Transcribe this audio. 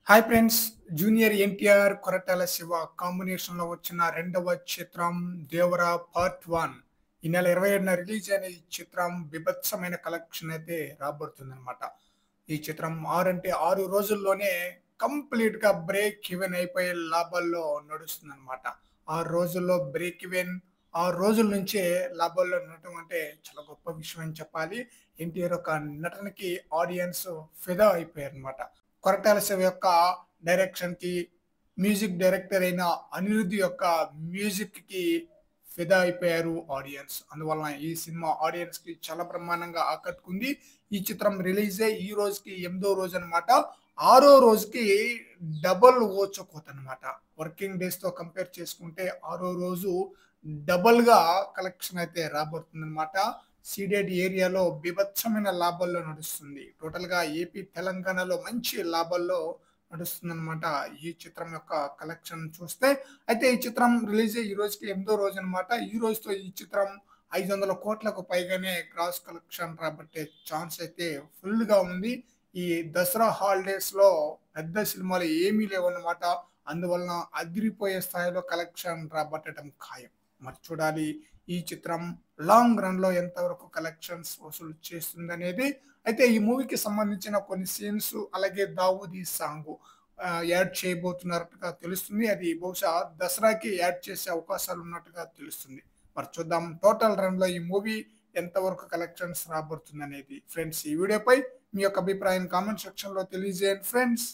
Hi friends! Junior NTR, Koratala Shiva కాంబినేషన్‌లో వచ్చిన రెండవ చిత్రం 'దేవర పార్ట్ 1' ఈ నెల 27న రిలీజ్ అయిన ఈ చిత్రం బీభత్సమైన కలెక్షన్ అయితే రాబోతుందన్నమాట. ఈ చిత్రం 6 అంటే 6 రోజుల్లోనే కంప్లీట్‌గా బ్రేక్ ఈవెన్ అయిపోయే లాభాల్లో నడుస్తుందన్నమాట. 6 రోజుల్లో బ్రేక్ ఈవెన్ 6 రోజుల నుంచే లాభాల్లో ఉండటం అంటే చాలా గొప్ప విషయం అని చెప్పాలి. ఎన్టీఆర్ యొక్క నటనకి ఆడియన్స్ ఫిదా అయిపోయారన్నమాట. కొరటాల శివ యొక్క డైరెక్షన్‌కి, మ్యూజిక్ డైరెక్టర్ అయిన అనిరుద్ యొక్క మ్యూజిక్‌కి ఫిదా అయిపోయారు ఆడియన్స్. అందువలన ఈ సినిమా ఆడియన్స్‌కి చాలా బ్రహ్మాండంగా ఆకట్టుకుంది. ఈ చిత్రం రిలీజ్ అయ్యి ఈ రోజుకి 8దో రోజనమాట. ఆరో రోజుకి డబుల్ ఊచకోతనమాట. వర్కింగ్ డేస్‌తో కంపేర్ చేసుకుంటే ఆరో రోజు డబుల్‌గా కలెక్షన్ అయితే రాబోతుందనమాట. సీడెడ్ ఏరియాలో బీభత్సమైన లాభాల్లో నడుస్తుంది. టోటల్‌గా ఏపీ, తెలంగాణలో మంచి లాభాల్లో నడుస్తుందనమాట. ఈ చిత్రం యొక్క కలెక్షన్ చూస్తే. అయితే ఈ చిత్రం రిలీజ్ అయ్యి ఈ రోజుకి 8దో రోజనమాట. ఈ రోజుతో ఈ చిత్రం 500,00,00,000కు పైగానే గ్రాస్ కలెక్షన్ రాబట్టే ఛాన్స్ అయితే ఫుల్‌గా ఉంది. ఈ దసరా హాలిడేస్‌లో పెద్ద సినిమాలు ఏమీ లేవన్నమాట. అందువలన అదిరిపోయే స్థాయిలో కలెక్షన్ రాబట్టడం ఖాయం. మరి చూడాలి ఈ చిత్రం లాంగ్ రన్‌లో ఎంతవరకు కలెక్షన్స్ వసూలు చేస్తుందనేది. అయితే ఈ మూవీకి సంబంధించిన కొన్ని సీన్స్ అలాగే 'దావూదీ' సాంగు యాడ్ చేయబోతున్నట్టుగా తెలుస్తుంది. అది బహుశా దసరాకి యాడ్ చేసే అవకాశాలున్నట్టుగా తెలుస్తుంది. మరి చూద్దాం టోటల్ రన్‌లో ఈ మూవీ ఎంతవరకు కలెక్షన్స్ రాబోతుందనేది. ఫ్రెండ్స్ ఈ వీడియోపై మీ యొక్క అభిప్రాయం కామెంట్ సెక్షన్‌లో తెలియజేయండి ఫ్రెండ్స్.